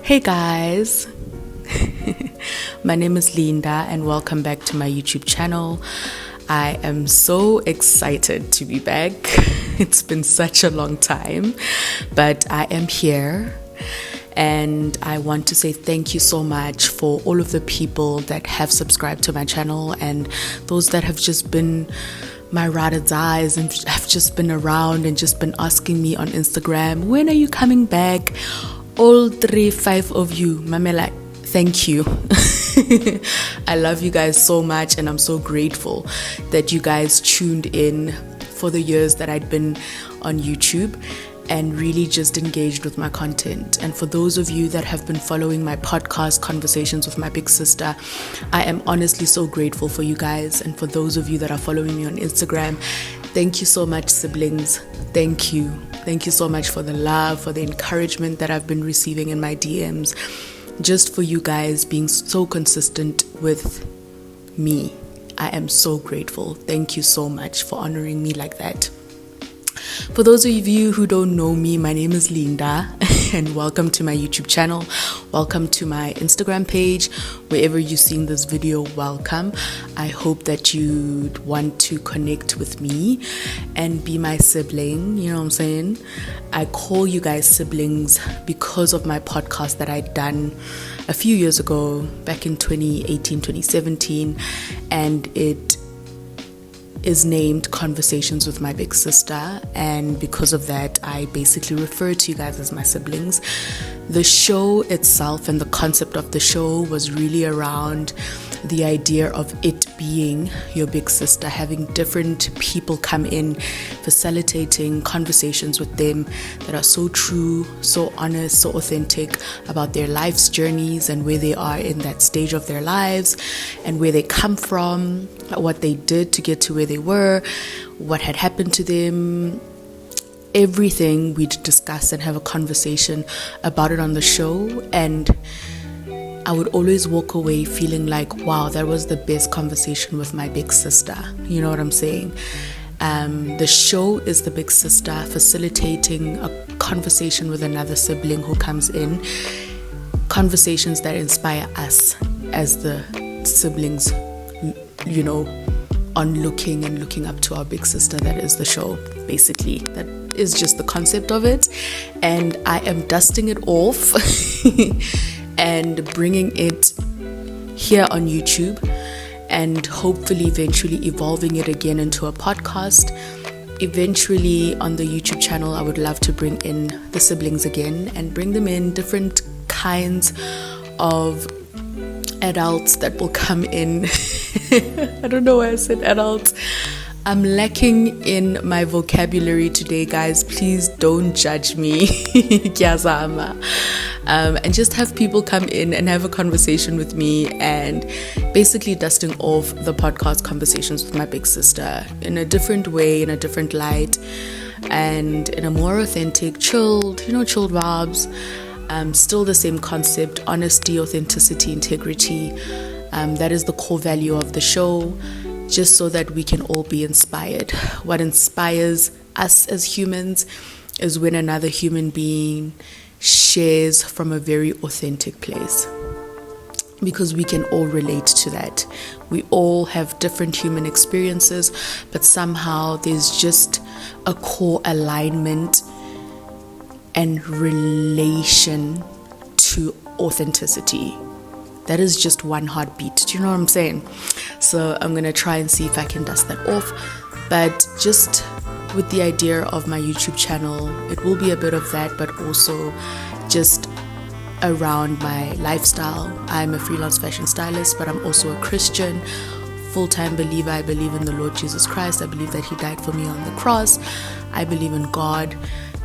Hey guys, my name is Linda and welcome back to my YouTube channel. I am so excited to be back. It's been such a long time, but I am here and I want to say thank you so much for all of the people that have subscribed to my channel and those that have just been my ride or dies and have just been around and just been asking me on Instagram, when are you coming back? All 5 of you, Mamela, thank you. I love you guys so much and I'm so grateful that you guys tuned in for the years that I'd been on YouTube and really just engaged with my content. And for those of you that have been following my podcast, Conversations with My Big Sister, I am honestly so grateful for you guys. And for those of you that are following me on Instagram, thank you so much, siblings. Thank you. Thank you so much for the love, for the encouragement that I've been receiving in my DMs. Just for you guys being so consistent with me. I am so grateful. Thank you so much for honoring me like that. For those of you who don't know me, my name is Linda and welcome to my YouTube channel. Welcome to my Instagram page. Wherever you've seen this video, welcome. I hope that you want to connect with me and be my sibling. You know what I'm saying? I call you guys siblings because of my podcast that I'd done a few years ago, back in 2018, 2017, and it is named Conversations with My Big Sister, and because of that I basically refer to you guys as my siblings. The show itself and the concept of the show was really around the idea of it being your big sister, having different people come in, facilitating conversations with them that are so true, so honest, so authentic about their life's journeys and where they are in that stage of their lives and where they come from, what they did to get to where they were, what had happened to them. Everything we'd discuss and have a conversation about it on the show, and I would always walk away feeling like, wow, that was the best conversation with my big sister. You know what I'm saying? The show is the big sister facilitating a conversation with another sibling who comes in, conversations that inspire us as the siblings, you know, on looking up to our big sister. That is the show, basically. That is just the concept of it, and I am dusting it off and bringing it here on YouTube and hopefully eventually evolving it again into a podcast. Eventually on the YouTube channel I would love to bring in the siblings again and bring them in different kinds of adults that will come in. I don't know why I said adults. I'm lacking in my vocabulary today, guys. Please don't judge me. And just have people come in and have a conversation with me and basically dusting off the podcast Conversations with My Big Sister in a different way, in a different light, and in a more authentic, chilled vibes. Still the same concept: honesty, authenticity, integrity. That is the core value of the show, just so that we can all be inspired. What inspires us as humans is when another human being shares from a very authentic place, because we can all relate to that. We all have different human experiences, but somehow there's just a core alignment and relation to authenticity. That is just one heartbeat. Do you know what I'm saying? So I'm going to try and see if I can dust that off. But just with the idea of my YouTube channel, it will be a bit of that, but also just around my lifestyle. I'm a freelance fashion stylist, but I'm also a Christian, full-time believer. I believe in the Lord Jesus Christ. I believe that He died for me on the cross. I believe in God,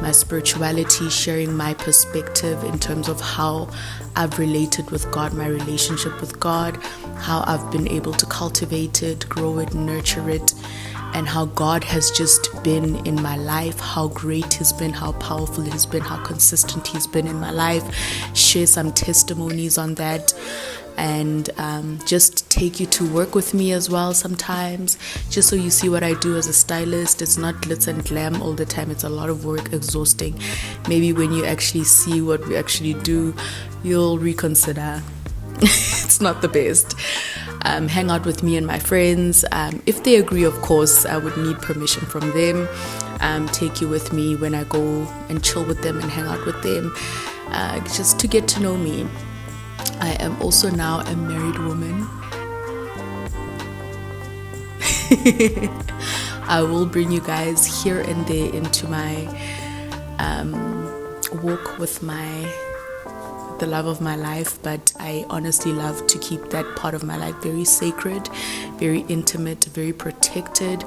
my spirituality, sharing my perspective in terms of how I've related with God, my relationship with God, how I've been able to cultivate it, grow it, nurture it, and how God has just been in my life, how great He's been, how powerful He's been, how consistent He's been in my life. Share some testimonies on that, and just take you to work with me as well sometimes, just so you see what I do as a stylist. It's not glitz and glam all the time. It's a lot of work, exhausting. Maybe when you actually see what we actually do, you'll reconsider. It's not the best. Hang out with me and my friends. If they agree, of course, I would need permission from them. Take you with me when I go and chill with them and hang out with them, just to get to know me. I am also now a married woman. I will bring you guys here and there into my walk with the love of my life, but I honestly love to keep that part of my life very sacred, very intimate, very protected.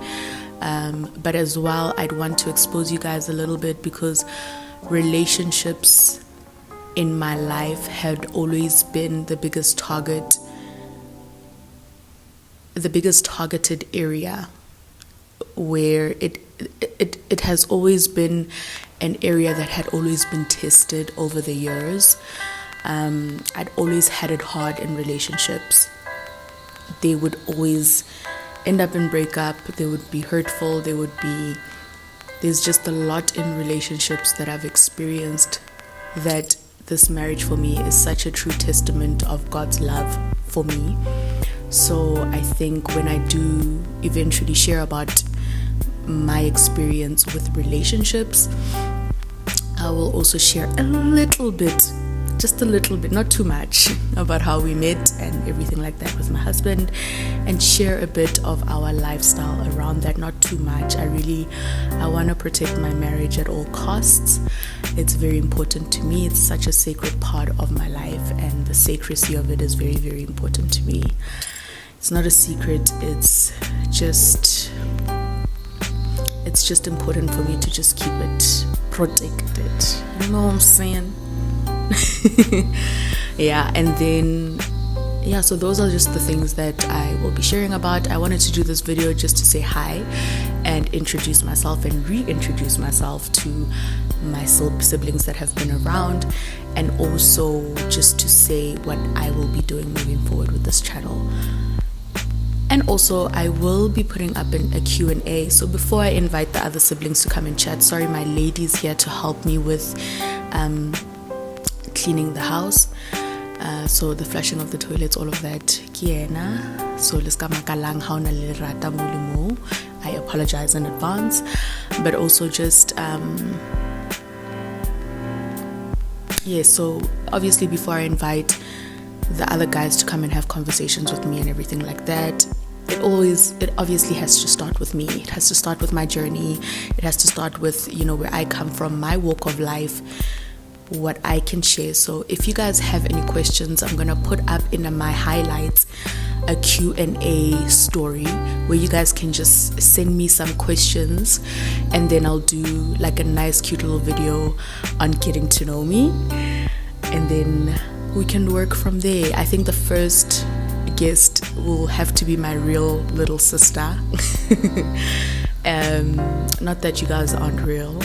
But as well, I'd want to expose you guys a little bit, because relationships in my life had always been the biggest targeted area, where it has always been an area that had always been tested over the years. I'd always had it hard in relationships. They would always end up in breakup. They would be hurtful. There's just a lot in relationships that I've experienced, that this marriage for me is such a true testament of God's love for me. So I think when I do eventually share about my experience with relationships, I will also share a little bit, just a little bit, not too much, about how we met and everything like that with my husband, and share a bit of our lifestyle around that. Not too much. I want to protect my marriage at all costs. It's very important to me. It's such a sacred part of my life, and the sacredcy of it is very, very important to me. It's not a secret. It's just important for me to just keep it protected. You know what I'm saying? Yeah, and then so those are just the things that I will be sharing about. I wanted to do this video just to say hi and introduce myself and reintroduce myself to my siblings that have been around, and also just to say what I will be doing moving forward with this channel. And also, I will be putting up a Q&A. So before I invite the other siblings to come and chat, sorry, my lady's here to help me with cleaning the house. So the flushing of the toilets, all of that. So I apologize in advance. But also just so obviously before I invite the other guys to come and have conversations with me and everything like that, it obviously has to start with me. It has to start with my journey. It has to start with, where I come from, my walk of life, what I can share. So if you guys have any questions, I'm gonna put up in my highlights a Q&A story where you guys can just send me some questions, and then I'll do like a nice cute little video on getting to know me, and then we can work from there. I think the first guest will have to be my real little sister. Not that you guys aren't real.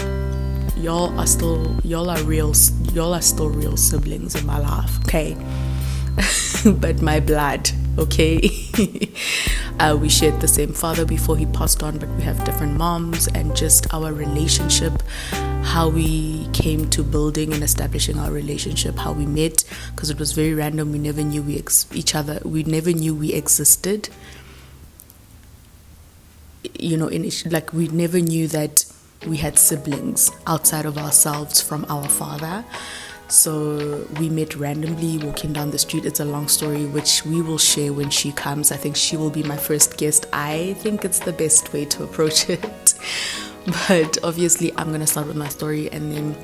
Y'all are still real siblings in my life, okay? But my blood, okay? We shared the same father before he passed on, but we have different moms, and just our relationship, how we came to building and establishing our relationship, how we met, because it was very random. We never knew we never knew we existed. We never knew that we had siblings outside of ourselves from our father. So we met randomly walking down the street. It's a long story, which we will share when she comes. I think she will be my first guest. I think it's the best way to approach it. But obviously, I'm going to start with my story, and then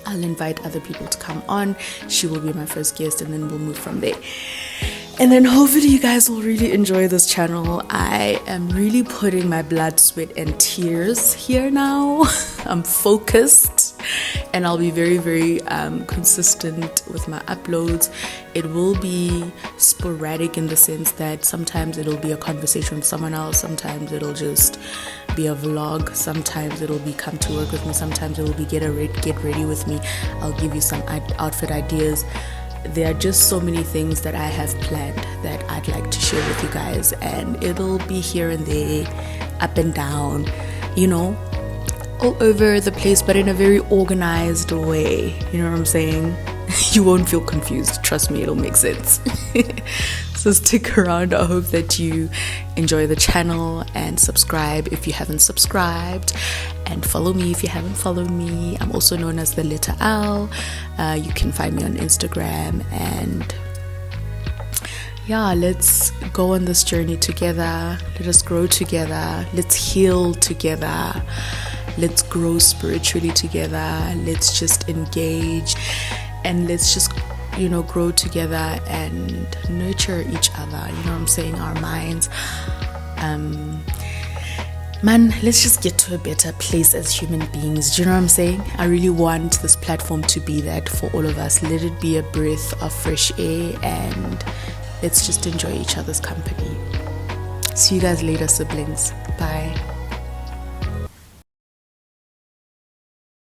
I'll invite other people to come on. She will be my first guest, and then we'll move from there. And then hopefully you guys will really enjoy this channel. I am really putting my blood, sweat, and tears here now. I'm focused, and I'll be very, very consistent with my uploads. It will be sporadic in the sense that sometimes it'll be a conversation with someone else, sometimes it'll just be a vlog, sometimes it'll be come to work with me, sometimes it'll be get ready with me. I'll give you some outfit ideas. There are just so many things that I have planned that I'd like to share with you guys, and it'll be here and there, up and down, all over the place, but in a very organized way. You know what I'm saying? You won't feel confused. Trust me, it'll make sense. So stick around. I hope that you enjoy the channel and subscribe if you haven't subscribed, and follow me if you haven't followed me. I'm also known as the letter L. You can find me on Instagram, and yeah, let's go on this journey together. Let us grow together. Let's heal together. Let's grow spiritually together. Let's just engage, and let's just grow together and nurture each other. You know what I'm saying? Our minds. Man, let's just get to a better place as human beings. Do you know what I'm saying? I really want this platform to be that for all of us. Let it be a breath of fresh air, and let's just enjoy each other's company. See you guys later, siblings. Bye.